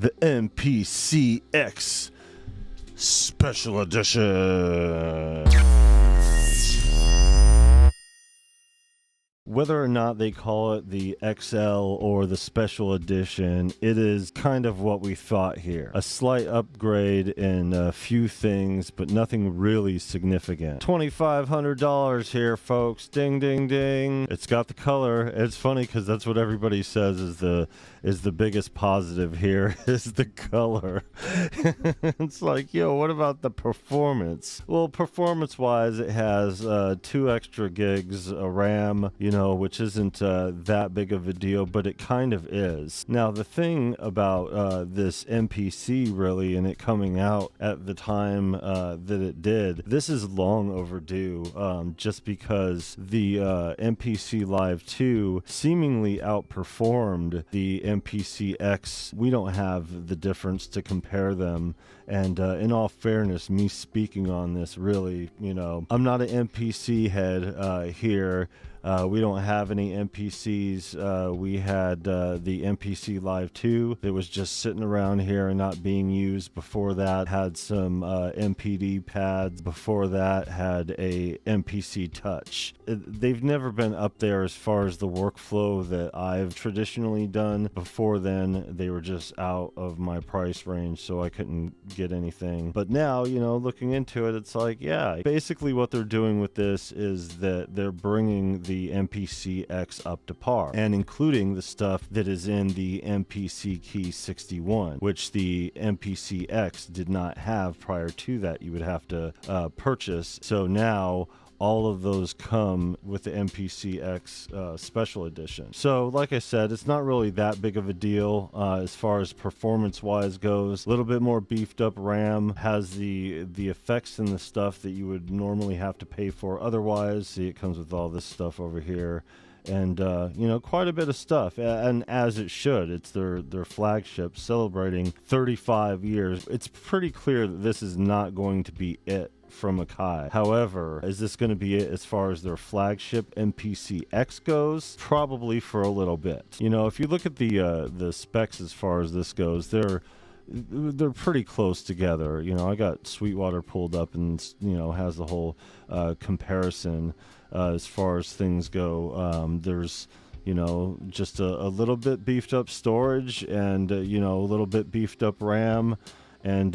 the MPC X Special Edition. Whether or not they call it the XL or the Special Edition, it is kind of what we thought here. A slight upgrade in a few things, but nothing really significant. $2,500 here, folks. Ding, ding, ding. It's got the color. It's funny because that's what everybody says is the biggest positive here is the color. It's like, yo, what about the performance? Well, performance-wise, it has 2 extra gigs of RAM, which isn't that big of a deal, but it kind of is. Now, the thing about this MPC really, and it coming out at the time that it did, this is long overdue, just because the MPC Live 2 seemingly outperformed the MPC X. We don't have the difference to compare them. And in all fairness, me speaking on this, really, I'm not an MPC head here. We don't have any MPCs. We had the MPC Live 2 that was just sitting around here and not being used. Before that, had some MPD pads. Before that, had a MPC Touch. They've never been up there as far as the workflow that I've traditionally done. Before then, they were just out of my price range, so I couldn't get anything. But now, looking into it, it's like, yeah, basically what they're doing with this is that they're bringing the MPC X up to par and including the stuff that is in the MPC Key 61, which the MPC X did not have prior to that. You would have to purchase. So now all of those come with the MPC X Special Edition. So like I said, it's not really that big of a deal as far as performance-wise goes. A little bit more beefed up RAM, has the effects and the stuff that you would normally have to pay for otherwise. See, it comes with all this stuff over here. And, quite a bit of stuff, and as it should. It's their flagship celebrating 35 years. It's pretty clear that this is not going to be it from Akai. However, is this going to be it as far as their flagship MPC X goes? Probably for a little bit. If you look at the specs as far as this goes, they're pretty close together. I got Sweetwater pulled up and has the whole comparison as far as things go. There's just a little bit beefed up storage and a little bit beefed up RAM. And,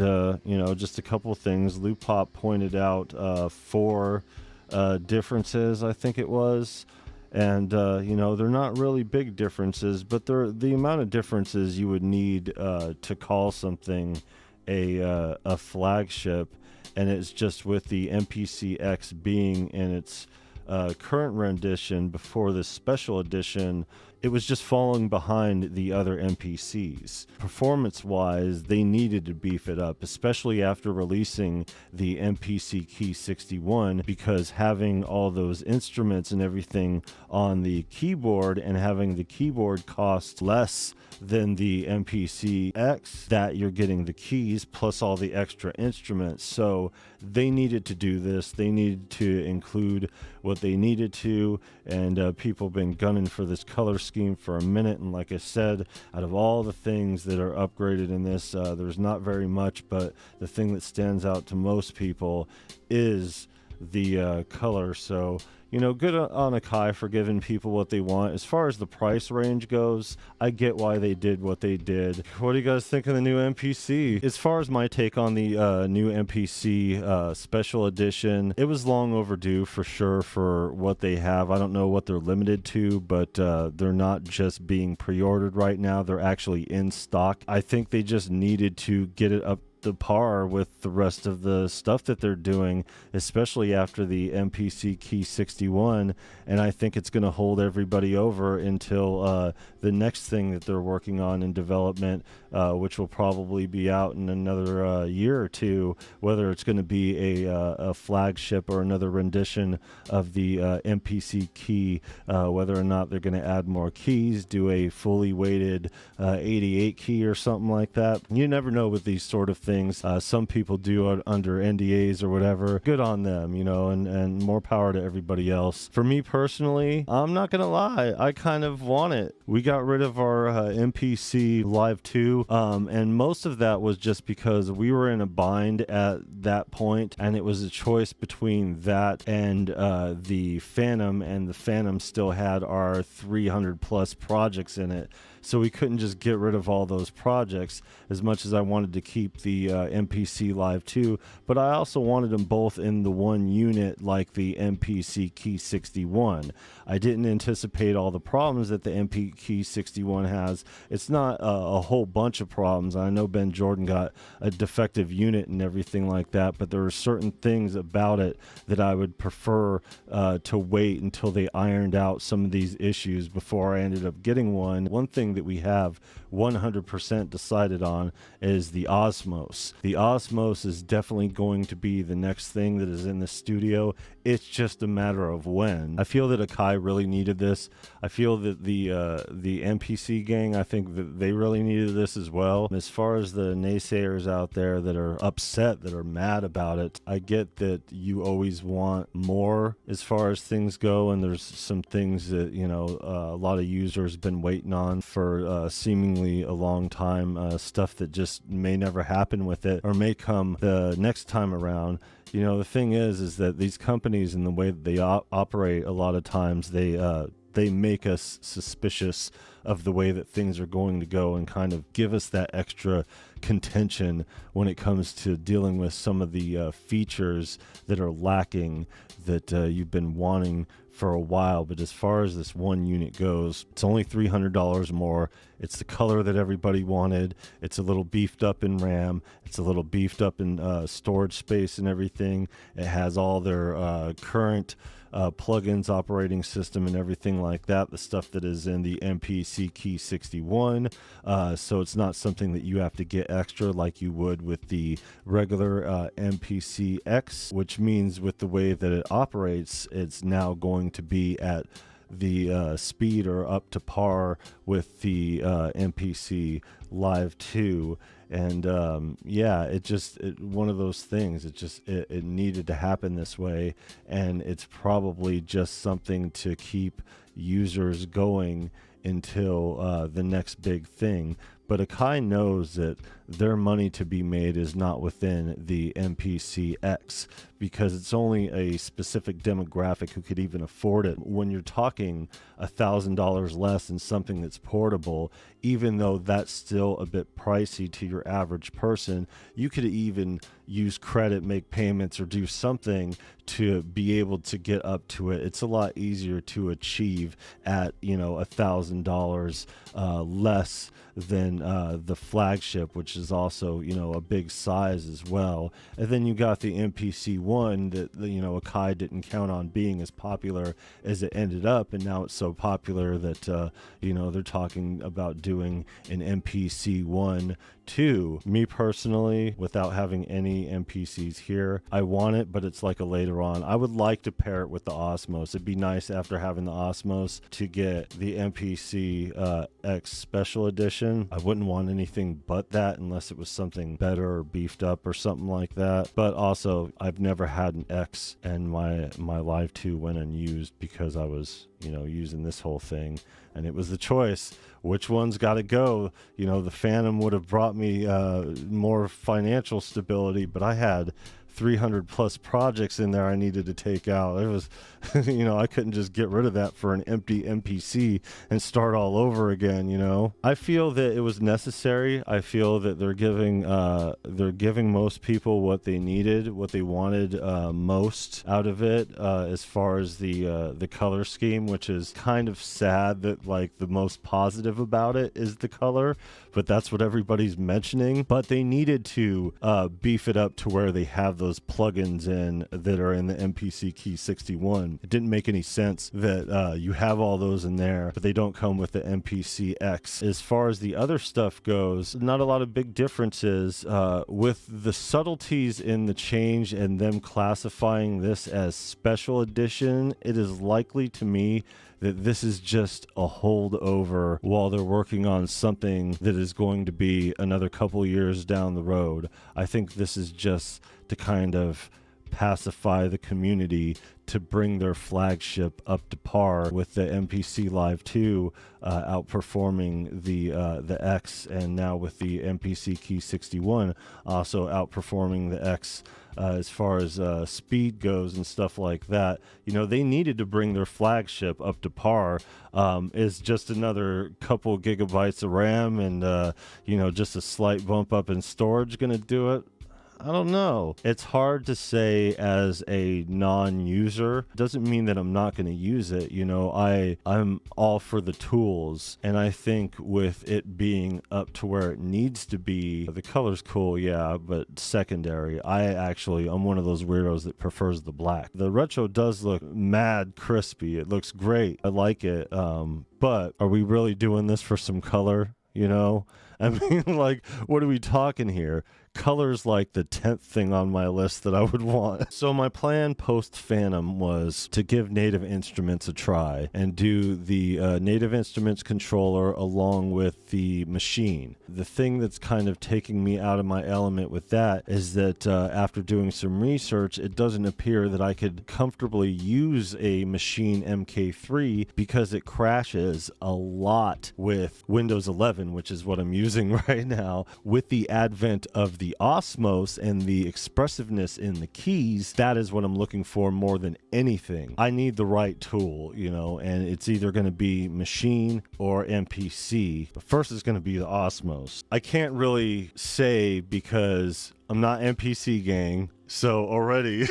just a couple things. Lou Pop pointed out 4 differences, I think it was. And, they're not really big differences, but they're the amount of differences you would need to call something a flagship. And it's just with the MPC X being in its current rendition before the Special Edition, it was just falling behind the other MPCs. Performance-wise, they needed to beef it up, especially after releasing the MPC Key 61, because having all those instruments and everything on the keyboard and having the keyboard cost less than the MPC X, that you're getting the keys plus all the extra instruments. So they needed to do this. They needed to include what they needed to, and people have been gunning for this color scheme for a minute. And like I said, out of all the things that are upgraded in this, there's not very much, but the thing that stands out to most people is the color. So good on Akai for giving people what they want. As far as the price range goes, I get why they did what they did. What do you guys think of the new MPC? As far as my take on the new MPC Special Edition, it was long overdue for sure for what they have. I don't know what they're limited to, but they're not just being pre-ordered right now. They're actually in stock. I think they just needed to get it up the par with the rest of the stuff that they're doing, especially after the MPC Key 61, and I think it's going to hold everybody over until the next thing that they're working on in development, which will probably be out in another year or two, whether it's going to be a flagship or another rendition of the MPC Key, whether or not they're going to add more keys, do a fully weighted 88 key or something like that. You never know with these sort of things. Some people do it under NDAs or whatever. Good on them, and more power to everybody else. For me personally, I'm not gonna lie, I kind of want it. We got rid of our MPC Live 2, and most of that was just because we were in a bind at that point, and it was a choice between that and the Phantom, and the Phantom still had our 300 plus projects in it. So we couldn't just get rid of all those projects, as much as I wanted to keep the MPC Live 2, but I also wanted them both in the one unit like the MPC Key 61. I didn't anticipate all the problems that the MP Key 61 has. It's not a whole bunch of problems. I know Ben Jordan got a defective unit and everything like that, but there are certain things about it that I would prefer to wait until they ironed out some of these issues before I ended up getting one. One thing that we have 100% decided on is the Osmos. The Osmos is definitely going to be the next thing that is in the studio. It's just a matter of when. I feel that Akai really needed this. I feel that the MPC gang, I think that they really needed this as well. As far as the naysayers out there that are upset, that are mad about it, I get that you always want more as far as things go, and there's some things that, you know, a lot of users been waiting on for seemingly a long time, stuff that just may never happen with it or may come the next time around. You know, the thing is that these companies and the way that they operate, a lot of times they make us suspicious of the way that things are going to go and kind of give us that extra contention when it comes to dealing with some of the features that are lacking that you've been wanting for a while. But as far as this one unit goes, it's only $300 more. It's the color that everybody wanted. It's a little beefed up in RAM. It's a little beefed up in storage space and everything. It has all their current plugins, operating system, and everything like that, the stuff that is in the MPC Key 61. So it's not something that you have to get extra like you would with the regular MPC X, which means with the way that it operates, it's now going to be at the speed or up to par with the MPC Live 2. And yeah, one of those things, it needed to happen this way, and it's probably just something to keep users going until the next big thing. But Akai knows that their money to be made is not within the MPC X, because it's only a specific demographic who could even afford it. When you're talking $1,000 less than something that's portable, even though that's still a bit pricey to your average person, you could even use credit, make payments, or do something to be able to get up to it. It's a lot easier to achieve at, you know, $1,000 less than the flagship, which is also, you know, a big size as well. And then you got the MPC One that, you know, Akai didn't count on being as popular as it ended up, and now it's so popular that you know, they're talking about doing an MPC One 2. Me personally, without having any MPCs here, I want it, but it's like a later on. I would like to pair it with the Osmos. It'd be nice after having the Osmos to get the MPC X Special Edition. I wouldn't want anything but that unless it was something better or beefed up or something like that. But also, I've never had an X, and my Live 2 went unused because I was, you know, using this whole thing, and it was the choice. Which one's got to go? You know, the Phantom would have brought me more financial stability, but I had 300 plus projects in there I needed to take out. It was, you know, I couldn't just get rid of that for an empty MPC and start all over again, you know. I feel that it was necessary. I feel that they're giving most people what they needed, what they wanted most out of it, as far as the color scheme, which is kind of sad that, like, the most positive about it is the color, but that's what everybody's mentioning. But they needed to beef it up to where they have those plugins in that are in the MPC Key 61. It didn't make any sense that you have all those in there, but they don't come with the MPC X. As far as the other stuff goes, not a lot of big differences with the subtleties in the change and them classifying this as Special Edition. It is likely to me that this is just a holdover while they're working on something that is going to be another couple years down the road. I think this is just to kind of pacify the community to bring their flagship up to par with the MPC Live 2 outperforming the X, and now with the MPC Key 61 also outperforming the X as far as speed goes and stuff like that. You know, they needed to bring their flagship up to par. Is just another couple gigabytes of RAM and you know, just a slight bump up in storage gonna do it? I don't know. It's hard to say as a non-user. Doesn't mean that I'm not going to use it. You know, I'm all for the tools, and I think with it being up to where it needs to be, the color's cool, yeah, but secondary. I'm one of those weirdos that prefers the black. The retro does look mad crispy. It looks great. I like it. But are we really doing this for some color? You know, I mean, like, what are we talking here? Color's like the 10th thing on my list that I would want. So my plan post Phantom was to give Native Instruments a try and do the Native Instruments controller along with the machine. The thing that's kind of taking me out of my element with that is that after doing some research, it doesn't appear that I could comfortably use a Machine MK3 because it crashes a lot with Windows 11, which is what I'm using right now. With the advent of the Osmos and the expressiveness in the keys, that is what I'm looking for more than anything. I need the right tool, you know, and it's either going to be Machine or MPC. But first it's going to be the Osmos. I can't really say because I'm not MPC gang. So already,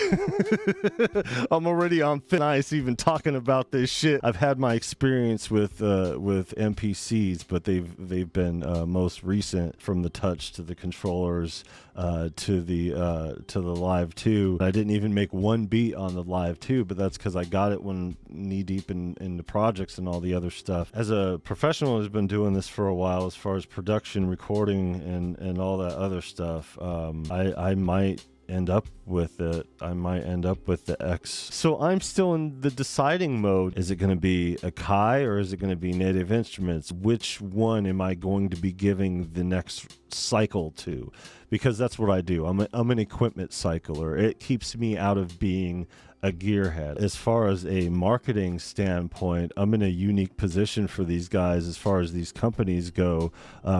I'm already on thin ice even talking about this shit. I've had my experience with MPCs, but they've been most recent, from the touch to the controllers to the Live 2. I didn't even make one beat on the Live 2, but that's because I got it when knee deep in the projects and all the other stuff. As a professional who's been doing this for a while, as far as production, recording, and all that other stuff, I might end up with it. I might end up with the X. So I'm still in the deciding mode. Is it going to be Akai or is it going to be Native Instruments? Which one am I going to be giving the next cycle to? Because that's what I do. I'm an equipment cycler. It keeps me out of being a gearhead. As far as a marketing standpoint, I'm in a unique position for these guys as far as these companies go,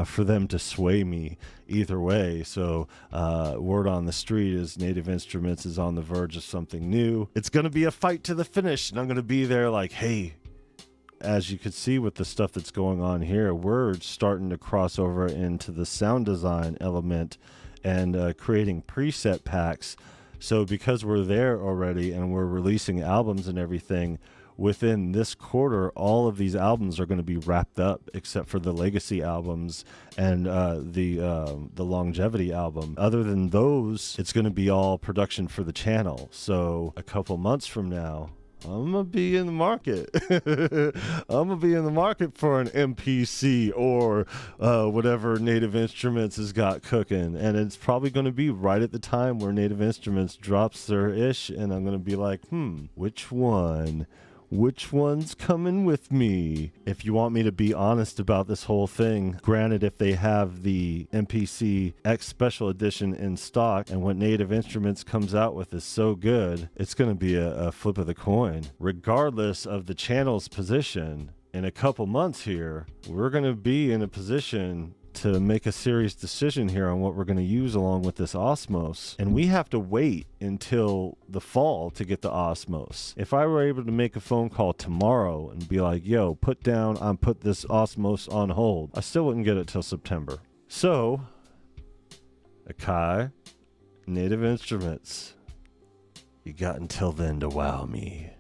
for them to sway me either way. So word on the street is Native Instruments is on the verge of something new. It's going to be a fight to the finish, and I'm going to be there like, hey, as you can see with the stuff that's going on here, we're starting to cross over into the sound design element and creating preset packs. So because we're there already and we're releasing albums and everything, within this quarter, all of these albums are going to be wrapped up except for the legacy albums and the longevity album. Other than those, it's going to be all production for the channel. So a couple months from now, I'm going to be in the market. I'm going to be in the market for an MPC or whatever Native Instruments has got cooking. And it's probably going to be right at the time where Native Instruments drops their ish. And I'm going to be like, which one? Which one's coming with me? If you want me to be honest about this whole thing, granted, if they have the MPC X Special Edition in stock and what Native Instruments comes out with is so good, it's going to be a flip of the coin. Regardless of the channel's position, in a couple months here, we're going to be in a position to make a serious decision here on what we're going to use along with this Osmos. And we have to wait until the fall to get the Osmos. If I were able to make a phone call tomorrow and be like, yo, put this Osmos on hold, I still wouldn't get it till September. So, Akai, Native Instruments, you got until then to wow me.